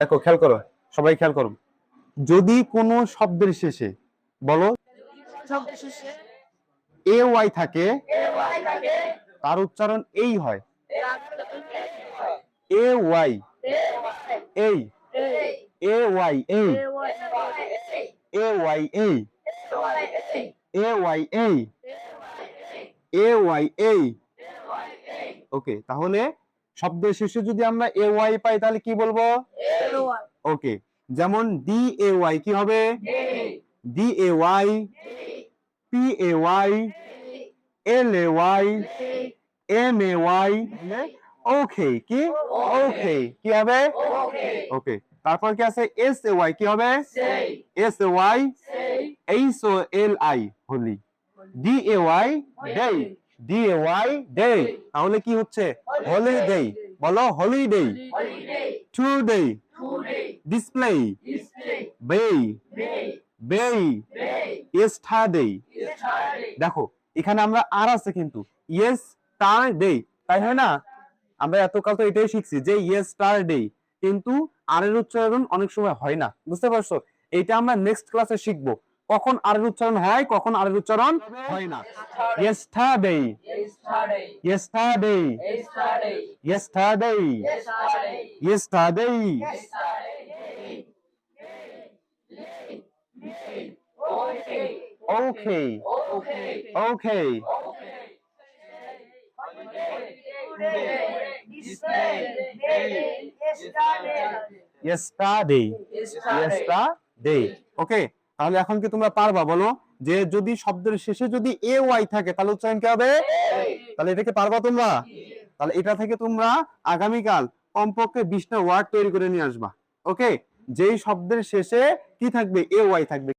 দেখো খেয়াল করো, সবাই খেয়াল করো, যদি কোনো শব্দের শেষে বলো এ ওয়াই থাকে তার উচ্চারণ এই হয়। এ ওয়াই এই, এ ওয়াই এই, এ ওয়াই এই, এ ওয়াই এই, এ ওয়াই এই। ওকে, তাহলে শব্দের শেষে যদি আমরা এ ওয়াই পাই তাহলে কি বলবো? ওকে, যেমন ডি এ ওয়াই কি হবে? D A Y, P A Y, L A Y, M A Y. Okay, কি ওকে কি হবে? ওকে, তারপর কি আছে? এস এ ওয়াই কি হবে? S A Y, H O L I Holi, D A Y day, D A Y day, তাহলে কি হচ্ছে? হলিডে। বলো হলিডে। টুডে, ডিসপ্লে, বে, বেই, ইয়েস্টারডে। দেখো এখানে আমরা আর আছে কিন্তু ইয়েস্টারডে, তাই হয় না? আমরা এতকাল তো এটাই শিখছি যে ইয়েস্টারডে, কিন্তু আর এর উচ্চারণ অনেক সময় হয় না, বুঝতে পারছো? এটা আমরা নেক্সট ক্লাসে শিখবো কখন আর এর উচ্চারণ হয়, কখন আর এর উচ্চারণ হয় না। Yesterday, yesterday, yesterday, yesterday. Okay, okay, yesterday, yesterday। Okay, তাহলে এখন কি তোমরা পারবা বলো যে যদি শব্দের শেষে যদি এ ওয়াই থাকে তাহলে উচ্চারণ কি হবে? তাহলে এটাকে পারবা তোমরা? তাহলে এটা থেকে তোমরা আগামীকাল কমপক্ষে 20টা ওয়ার্ড তৈরি করে নিয়ে আসবা। ওকে, যেই শব্দের শেষে কি থাকবে? এ ওয়াই থাকবে।